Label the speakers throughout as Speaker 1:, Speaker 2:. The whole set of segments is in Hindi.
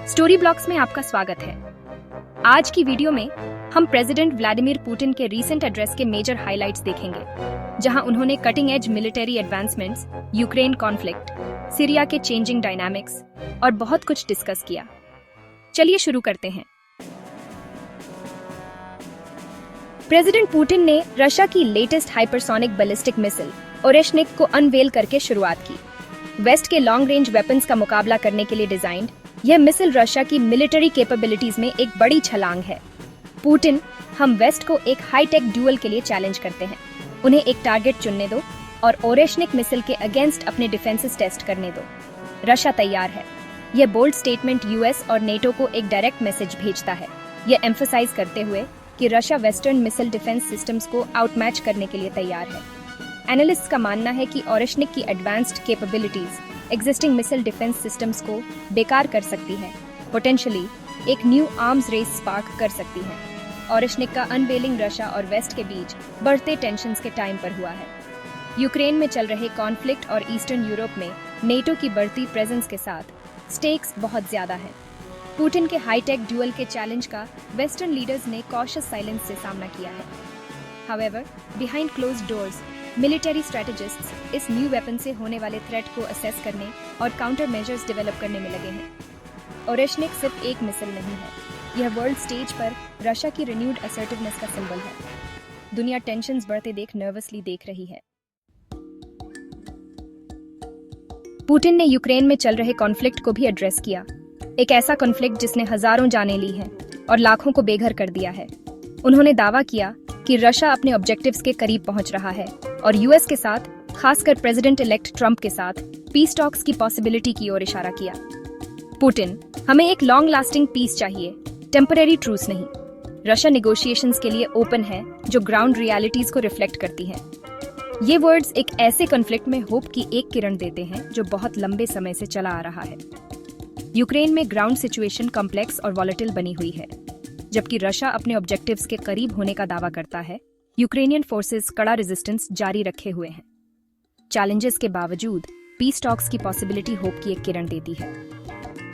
Speaker 1: स्टोरी ब्लॉक्स में आपका स्वागत है। आज की वीडियो में हम प्रेसिडेंट व्लादिमीर पुतिन के रीसेंट एड्रेस के मेजर हाइलाइट्स देखेंगे, जहां उन्होंने cutting edge military advancements, Ukraine conflict, Syria के चेंजिंग डायनामिक्स और बहुत कुछ डिस्कस किया। चलिए शुरू करते हैं। प्रेसिडेंट पुतिन ने रशिया की latest hypersonic ballistic missile Oreshnik को अनवेल करके शुरुआत की। वेस्ट के लॉन्ग रेंज वेपन्स का मुकाबला करने के लिए डिजाइन्ड यह मिसाइल रशिया की मिलिट्री कैपेबिलिटीज में एक बड़ी छलांग है। पुतिन, हम वेस्ट को एक हाईटेक ड्यूअल के लिए चैलेंज करते हैं। उन्हें एक टारगेट चुनने दो और ओरेशनिक मिसाइल के अगेंस्ट अपने डिफेंसेस टेस्ट करने दो। रशिया तैयार है। यह बोल्ड स्टेटमेंट यूएस और नेटो को एक डायरेक्ट मैसेज भेजता है, यह एम्फसाइज करते हुए कि Russia western missile defence systems को आउटमैच करने के लिए तैयार है। एनालिस्ट्स का मानना है कि ओरेशनिक की advanced capabilities existing missile defence systems को बेकार कर सकती है, पोटेंशियली एक न्यू आर्म्स रेस स्पार्क कर सकती है। ओरेशनिक का अनवेलिंग रशिया और वेस्ट के बीच बढ़ते टेंशन्स के टाइम पर हुआ है। यूक्रेन में चल रहे कॉन्फ्लिक्ट और ईस्टर्न यूरोप में नेटो की बढ़ती प्रेजेंस के साथ स्टेक्स बहुत ज्यादा है। पुतिन के हाईटेक ड्यूअल के चैलेंज का वेस्टर्न लीडर्स ने कॉशियस साइलेंस से सामना किया है। However, behind closed doors military strategists इस न्यू वेपन से होने वाले थ्रेट को असेस करने और काउंटर मेजर्स डेवलप करने में लगे हैं। ओरेशनिक सिर्फ एक मिसाइल नहीं है, यह वर्ल्ड स्टेज पर रशिया की रिन्यूड असर्टिवनेस का सिंबल है। दुनिया टेंशन्स बढ़ते देख नर्वसली देख रही है। पुतिन ने यूक्रेन में चल रहे कॉन्फ्लिक्ट को भी एड्रेस किया, एक ऐसा कॉन्फ्लिक्ट जिसने हजारों जानें ली हैं और लाखों को बेघर कर दिया है। उन्होंने दावा किया कि रशिया अपने ऑब्जेक्टिव्स के करीब पहुंच रहा है और यूएस के साथ, खासकर प्रेसिडेंट इलेक्ट ट्रंप के साथ पीस टॉक्स की पॉसिबिलिटी की ओर इशारा किया। पुतिन, हमें एक लॉन्ग लास्टिंग पीस चाहिए, टेम्परेरी ट्रूस नहीं। रशिया नेगोशिएशंस के लिए ओपन है जो ग्राउंड रियलिटीज को रिफ्लेक्ट करती हैं। ये वर्ड्स एक ऐसे कॉन्फ्लिक्ट में होप की एक किरण देते हैं जो बहुत लंबे समय से चला आ रहा है। यूक्रेन में ग्राउंड सिचुएशन कॉम्प्लेक्स और वॉलेटिल बनी हुई है। जबकि रशिया अपने ऑब्जेक्टिव्स के करीब होने का दावा करता है, यूक्रेनियन फोर्सेस कड़ा रेजिस्टेंस जारी रखे हुए हैं। चैलेंजेस के बावजूद पीस टॉक्स की पॉसिबिलिटी होप की एक किरण देती है।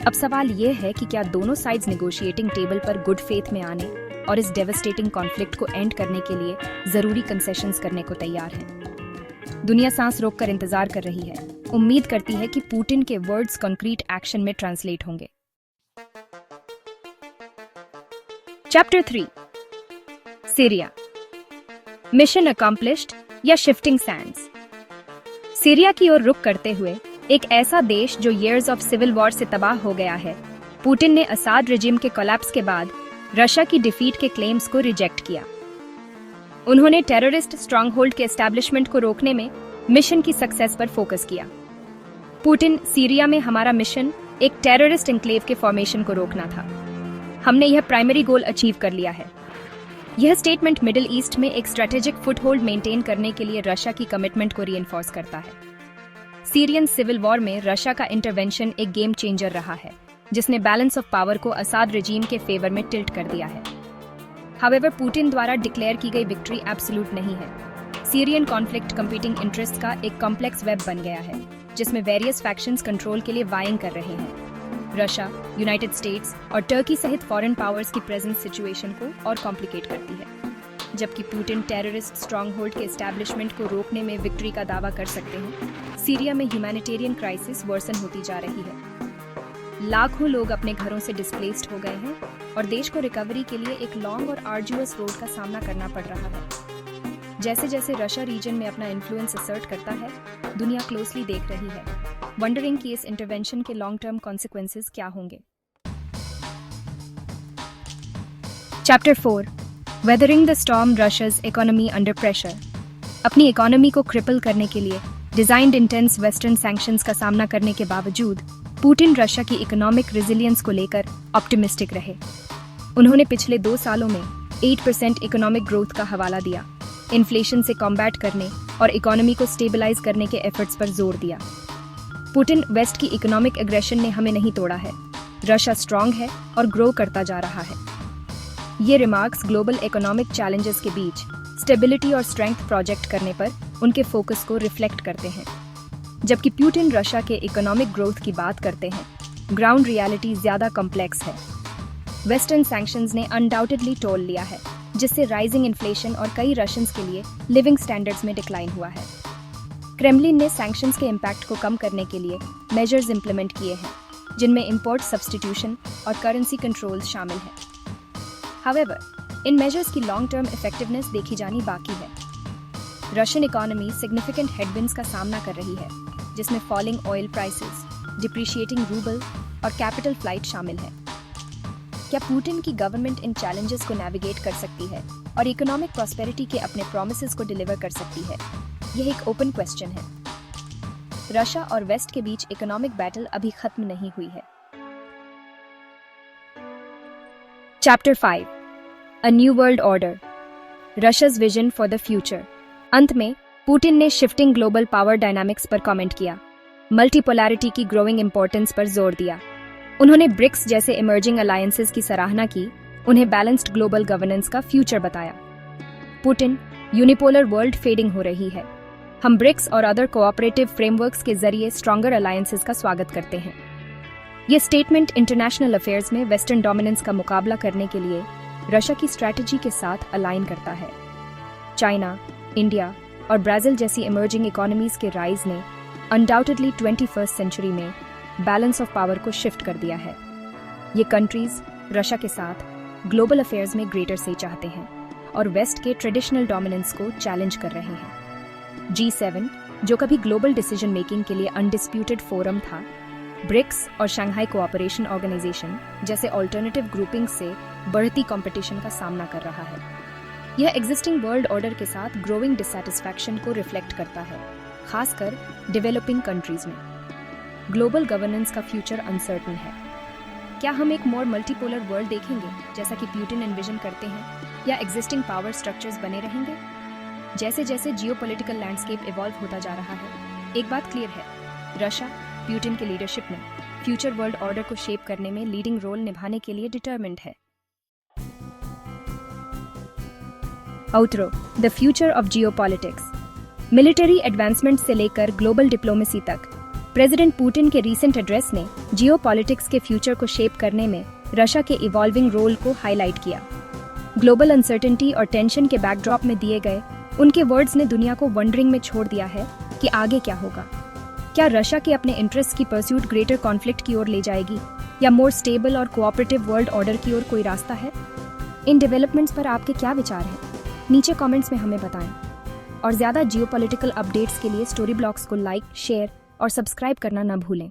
Speaker 1: अब सवाल यह है कि क्या दोनों साइड्स नेगोशिएटिंग टेबल पर गुड फेथ में आने और इस डेवस्टेटिंग कॉन्फ्लिक्ट को एंड करने के लिए जरूरी कंसेशंस करने को तैयार हैं। दुनिया सांस रोककर इंतजार कर रही है, उम्मीद करती है कि पुतिन के वर्ड्स कॉन्क्रीट एक्शन में ट्रांसलेट होंगे। चैप्टर 3, सीरिया, मिशन अकम्प्लिश्ड या शिफ्टिंग सैंड्स। सीरिया की ओर रुख करते हुए, एक ऐसा देश जो ईयर्स ऑफ सिविल वॉर से तबाह हो गया है, पुतिन ने असाद रेजिम के कोलैप्स के बाद रशिया की डिफीट के क्लेम्स को रिजेक्ट किया। उन्होंने टेररिस्ट स्ट्रॉन्गहोल्ड के एस्टैब्लिशमेंट को रोकने में मिशन की सक्सेस पर फोकस किया। पुतिन, सीरिया में हमारा मिशन एक टेररिस्ट एन्क्लेव के फॉर्मेशन को रोकना था। हमने यह प्राइमरी गोल अचीव कर लिया है। यह स्टेटमेंट मिडिल ईस्ट में एक स्ट्रेटेजिक फुटहोल्ड मेंटेन करने के लिए रशिया की कमिटमेंट को रीइंफोर्स करता है। सीरियन सिविल वॉर में रशिया का इंटरवेंशन एक गेम चेंजर रहा है, जिसने बैलेंस ऑफ पावर को असाद रेजिम के फेवर में टिल्ट कर दिया है। हाउएवर, पुतिन द्वारा डिक्लेयर की गई विक्ट्री एब्सोल्यूट नहीं है। सीरियन कॉन्फ्लिक्ट कंपीटिंग इंटरेस्ट का एक कॉम्प्लेक्स वेब बन गया है, जिसमें वेरियस फैक्शंस कंट्रोल के लिए वाइंग कर रहे हैं। रशिया, यूनाइटेड स्टेट्स और टर्की सहित फॉरेन पावर्स की प्रेजेंस सिचुएशन को और कॉम्प्लिकेट करती है। जबकि पुतिन टेररिस्ट स्ट्रॉन्गहोल्ड के एस्टैब्लिशमेंट को रोकने में विक्ट्री का दावा कर सकते हैं, सीरिया में ह्यूमैनिटेरियन क्राइसिस वर्सन होती जा रही है। लाखों लोग अपने घरों से डिस्प्लेस्ड हो गए हैं और देश को रिकवरी के लिए एक लॉन्ग और आर्जुअस रोड का सामना करना पड़ रहा है। जैसे जैसे रशिया रीजन में अपना इन्फ्लुएंस असर्ट करता है, दुनिया क्लोजली देख रही है, वंडरिंग कि इस इंटरवेंशन के लॉन्ग टर्म कॉन्सिक्वेंसेस क्या होंगे। Chapter 4, weathering the storm, Russia's economy under pressure. अपनी इकोनॉमी को क्रिपल करने के लिए डिजाइन्ड इंटेंस वेस्टर्न सैंक्शंस का सामना करने के बावजूद पुतिन रशिया की इकोनॉमिक रेजिलियंस को लेकर ऑप्टिमिस्टिक रहे। उन्होंने पिछले 2 सालों में 8% इकोनॉमिक ग्रोथ का हवाला दिया, इन्फ्लेशन से कॉम्बैट करने और इकोनॉमी को स्टेबलाइज करने के एफर्ट्स पर जोर दिया। पुतिन, वेस्ट की इकोनॉमिक एग्रेशन ने हमें नहीं तोड़ा है, रशिया स्ट्रांग है और ग्रो करता जा रहा है। ये रिमार्क्स ग्लोबल इकोनॉमिक चैलेंजेस के बीच स्टेबिलिटी और स्ट्रेंथ प्रोजेक्ट करने पर उनके फोकस को रिफ्लेक्ट करते हैं। जबकि पुतिन रशिया के इकोनॉमिक ग्रोथ की बात करते हैं, ग्राउंड रियलिटी ज्यादा कॉम्प्लेक्स है। वेस्टर्न सैंक्शंस ने अनडाउटेडली टोल लिया है, जिससे राइजिंग इन्फ्लेशन और कई रशियंस के लिए लिविंग स्टैंडर्ड्स में डिक्लाइन हुआ है। क्रेमलिन ने सैंक्शंस के इम्पैक्ट को कम करने के लिए मेजर्स इंप्लीमेंट किए हैं, जिनमें इंपोर्ट सब्स्टिट्यूशन और करेंसी कंट्रोल्स शामिल हैं। हाउएवर, इन मेजर्स की लॉन्ग टर्म इफेक्टिवनेस देखी जानी बाकी है। रशियन इकोनॉमी सिग्निफिकेंट हेडविंड्स का सामना कर रही है, जिसमें falling oil prices, depreciating rouble और कैपिटल फ्लाइट शामिल है। क्या पुतिन की गवर्नमेंट इन चैलेंजेस को नेविगेट कर सकती है और इकोनॉमिक प्रॉस्पेरिटी के अपने प्रॉमिसेस को डिलीवर कर सकती है? यह एक ओपन क्वेश्चन है। रशिया और वेस्ट के बीच इकोनॉमिक बैटल अभी खत्म नहीं हुई है। Chapter 5, a new world order, Russia's vision for the future. अंत में पुतिन ने शिफ्टिंग ग्लोबल पावर डायनामिक्स पर कमेंट किया, मल्टीपोलैरिटी की ग्रोइंग इंपॉर्टेंस पर जोर दिया। उन्होंने ब्रिक्स जैसे इमर्जिंग अलायंसेस की सराहना की, उन्हें बैलेंस्ड ग्लोबल गवर्नेंस का फ्यूचर बताया। पुतिन, यूनिपोलर वर्ल्ड फेडिंग हो रही है। हम ब्रिक्स और अदर कोऑपरेटिव फ्रेमवर्क्स के जरिए स्ट्रॉन्गर अलायंसेस का स्वागत करते हैं। ये स्टेटमेंट इंटरनेशनल अफेयर्स में वेस्टर्न डोमिनेंस का मुकाबला करने के लिए रशिया की स्ट्रैटेजी के साथ अलाइन करता है। चाइना, इंडिया और ब्राजील जैसी इमर्जिंग इकोनॉमीज के राइज ने अनडाउटेडली 21st सेंचुरी में बैलेंस ऑफ पावर को शिफ्ट कर दिया है। ये कंट्रीज रशिया के साथ ग्लोबल अफेयर्स में ग्रेटर से चाहते हैं और वेस्ट के ट्रेडिशनल डोमिनेंस को चैलेंज कर रहे हैं। G7, जो कभी ग्लोबल डिसीजन मेकिंग के लिए अनडिस्प्यूटेड फोरम था, ब्रिक्स और शंघाई कोऑपरेशन ऑर्गेनाइजेशन जैसे ऑल्टरनेटिव ग्रुपिंग से बढ़ती कंपटीशन का सामना कर रहा है। यह एग्जिस्टिंग वर्ल्ड ऑर्डर के साथ ग्रोइंग डिसैटिस्फैक्शन को रिफ्लेक्ट करता है, खासकर डेवलपिंग कंट्रीज में। ग्लोबल गवर्नेंस का फ्यूचर अनसर्टन है। क्या हम एक मोर मल्टीपोलर वर्ल्ड देखेंगे, जैसा कि पुतिन एनविजन करते हैं, या एग्जिस्टिंग पावर स्ट्रक्चर्स बने रहेंगे? जैसे जैसे जियोपॉलिटिकल लैंडस्केप इवॉल्व होता जा रहा है, एक बात क्लियर है, रशिया पुतिन के लीडरशिप में फ्यूचर वर्ल्ड ऑर्डर को शेप करने में लीडिंग रोल निभाने के लिए डिटरमिन्ड है। Outro, the future of geopolitics. Military advancement से लेकर ग्लोबल डिप्लोमेसी तक प्रेसिडेंट पुतिन के रीसेंट एड्रेस ने जियोपॉलिटिक्स के फ्यूचर को शेप करने में रशिया के इवॉल्विंग रोल को हाईलाइट किया। ग्लोबल अनसर्टेनिटी और टेंशन के बैकड्रॉप में दिए गए उनके वर्ड्स ने दुनिया को वंडरिंग में छोड़ दिया है कि आगे क्या होगा। क्या रशिया के अपने इंटरेस्ट की परस्यूट ग्रेटर कॉन्फ्लिक्ट की ओर ले जाएगी, या मोर स्टेबल और कोऑपरेटिव वर्ल्ड ऑर्डर की ओर कोई रास्ता है? इन डेवलपमेंट्स पर आपके क्या विचार हैं? नीचे कमेंट्स में हमें बताएं। और ज़्यादा जियोपॉलिटिकल अपडेट्स के लिए स्टोरी ब्लॉग्स को लाइक, शेयर और सब्सक्राइब करना न भूलें।